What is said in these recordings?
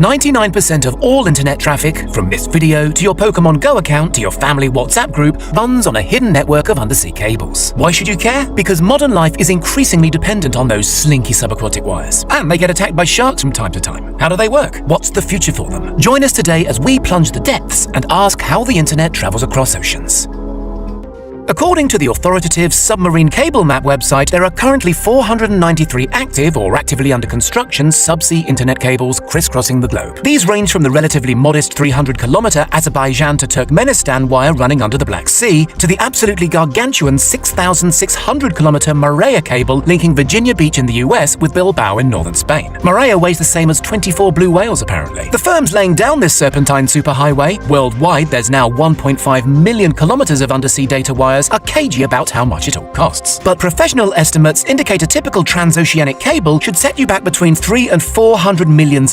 99% of all internet traffic, from this video to your Pokemon Go account to your family WhatsApp group, runs on a hidden network of undersea cables. Why should you care? Because modern life is increasingly dependent on those slinky subaquatic wires. And they get attacked by sharks from time to time. How do they work? What's the future for them? Join us today as we plunge the depths and ask how the internet travels across oceans. According to the authoritative Submarine Cable Map website, there are currently 493 active or actively under construction subsea internet cables crisscrossing the globe. These range from the relatively modest 300-kilometer Azerbaijan to Turkmenistan wire running under the Black Sea to the absolutely gargantuan 6,600-kilometer Marea cable linking Virginia Beach in the US with Bilbao in northern Spain. Marea weighs the same as 24 blue whales, apparently. The firms laying down this serpentine superhighway, worldwide there's now 1.5 million kilometers of undersea data wires, are cagey about how much it all costs. But professional estimates indicate a typical transoceanic cable should set you back between $300 and $400 million,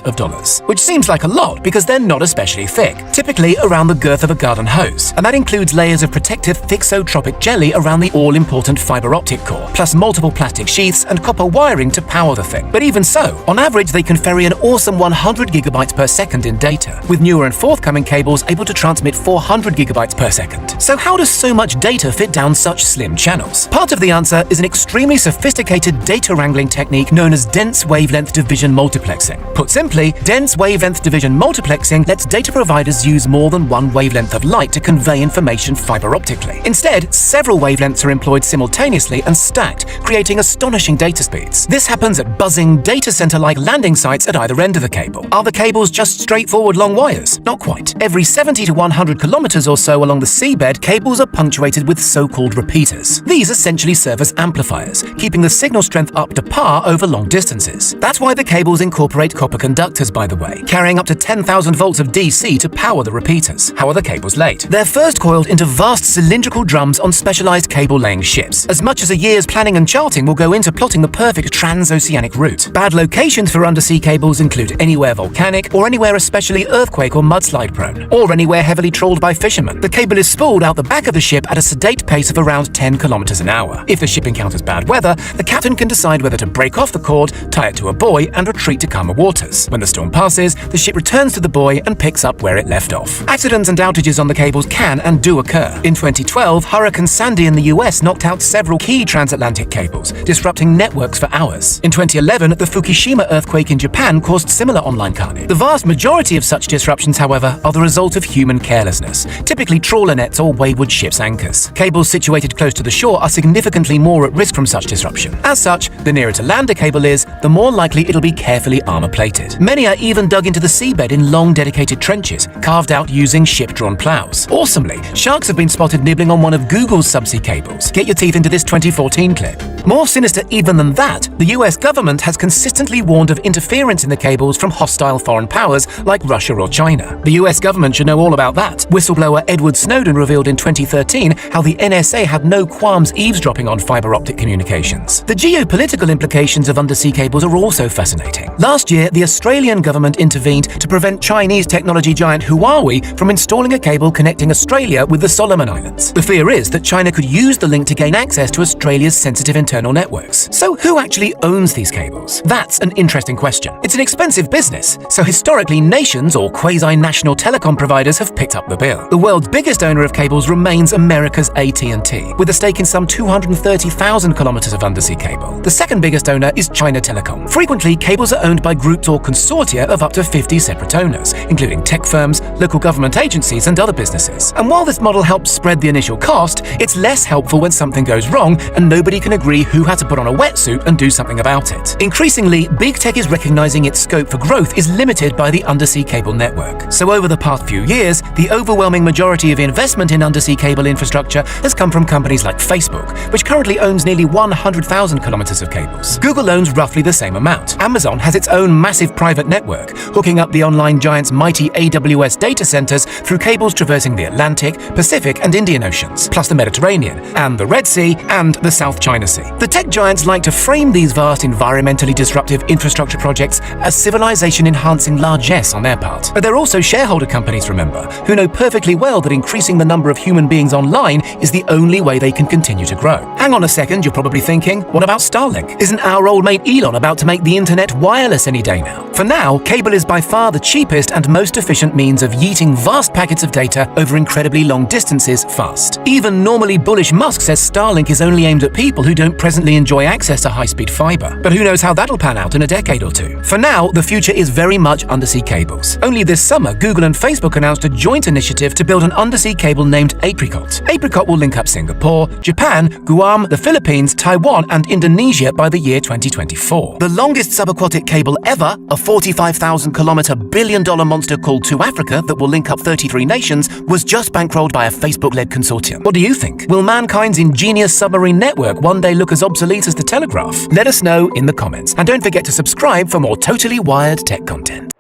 which seems like a lot because they're not especially thick, typically around the girth of a garden hose, and that includes layers of protective thixotropic jelly around the all-important fiber optic core, plus multiple plastic sheaths and copper wiring to power the thing. But even so, on average they can ferry an awesome 100 gigabytes per second in data, with newer and forthcoming cables able to transmit 400 gigabytes per second. So how does so much data fit down such slim channels? Part of the answer is an extremely sophisticated data wrangling technique known as dense wavelength division multiplexing. Put simply, dense wavelength division multiplexing lets data providers use more than one wavelength of light to convey information fiber optically. Instead, several wavelengths are employed simultaneously and stacked, creating astonishing data speeds. This happens at buzzing data center-like landing sites at either end of the cable. Are the cables just straightforward long wires? Not quite. Every 70 to 100 kilometers or so along the seabed, cables are punctuated with so-called repeaters. These essentially serve as amplifiers, keeping the signal strength up to par over long distances. That's why the cables incorporate copper conductors, by the way, carrying up to 10,000 volts of DC to power the repeaters. How are the cables laid? They're first coiled into vast cylindrical drums on specialized cable-laying ships. As much as a year's planning and charting will go into plotting the perfect transoceanic route. Bad locations for undersea cables include anywhere volcanic, or anywhere especially earthquake or mudslide prone, or anywhere heavily trawled by fishermen. The cable is spooled out the back of the ship at a sedate pace of around 10 kilometers an hour. If the ship encounters bad weather, the captain can decide whether to break off the cord, tie it to a buoy, and retreat to calmer waters. When the storm passes, the ship returns to the buoy and picks up where it left off. Accidents and outages on the cables can and do occur. In 2012, Hurricane Sandy in the US knocked out several key transatlantic cables, disrupting networks for hours. In 2011, the Fukushima earthquake in Japan caused similar online carnage. The vast majority of such disruptions, however, are the result of human carelessness, typically trawler nets or wayward ship's anchors. Cables situated close to the shore are significantly more at risk from such disruption. As such, the nearer to land a cable is, the more likely it'll be carefully armor-plated. Many are even dug into the seabed in long dedicated trenches, carved out using ship-drawn plows. Awesomely, sharks have been spotted nibbling on one of Google's subsea cables. Get your teeth into this 2014 clip. More sinister even than that, the US government has consistently warned of interference in the cables from hostile foreign powers like Russia or China. The US government should know all about that. Whistleblower Edward Snowden revealed in 2013 how the NSA had no qualms eavesdropping on fiber optic communications. The geopolitical implications of undersea cables are also fascinating. Last year, the Australian government intervened to prevent Chinese technology giant Huawei from installing a cable connecting Australia with the Solomon Islands. The fear is that China could use the link to gain access to Australia's sensitive internal networks. So who actually owns these cables? That's an interesting question. It's an expensive business, so historically nations or quasi-national telecom providers have picked up the bill. The world's biggest owner of cables remains America's AT&T, with a stake in some 230,000 kilometers of undersea cable. The second biggest owner is China Telecom. Frequently, cables are owned by groups or consortia of up to 50 separate owners, including tech firms, local government agencies, and other businesses. And while this model helps spread the initial cost, it's less helpful when something goes wrong and nobody can agree who had to put on a wetsuit and do something about it. Increasingly, big tech is recognizing its scope for growth is limited by the undersea cable network. So over the past few years, the overwhelming majority of investment in undersea cable infrastructure has come from companies like Facebook, which currently owns nearly 100,000 kilometers of cables. Google owns roughly the same amount. Amazon has its own massive private network, hooking up the online giant's mighty AWS data centers through cables traversing the Atlantic, Pacific, and Indian Oceans, plus the Mediterranean, and the Red Sea, and the South China Sea. The tech giants like to frame these vast environmentally disruptive infrastructure projects as civilization-enhancing largesse on their part. But they're also shareholder companies, remember, who know perfectly well that increasing the number of human beings online is the only way they can continue to grow. Hang on a second, you're probably thinking, what about Starlink? Isn't our old mate Elon about to make the internet wireless any day now? For now, cable is by far the cheapest and most efficient means of yeeting vast packets of data over incredibly long distances fast. Even normally bullish Musk says Starlink is only aimed at people who don't presently enjoy access to high-speed fiber. But who knows how that'll pan out in a decade or two. For now, the future is very much undersea cables. Only this summer, Google and Facebook announced a joint initiative to build an undersea cable named Apricot. Apricot will link up Singapore, Japan, Guam, the Philippines, Taiwan, and Indonesia by the year 2024. The longest subaquatic cable ever, a 45,000-kilometer billion-dollar monster called To Africa that will link up 33 nations, was just bankrolled by a Facebook-led consortium. What do you think? Will mankind's ingenious submarine network one day look as obsolete as the telegraph? Let us know in the comments. And don't forget to subscribe for more totally wired tech content.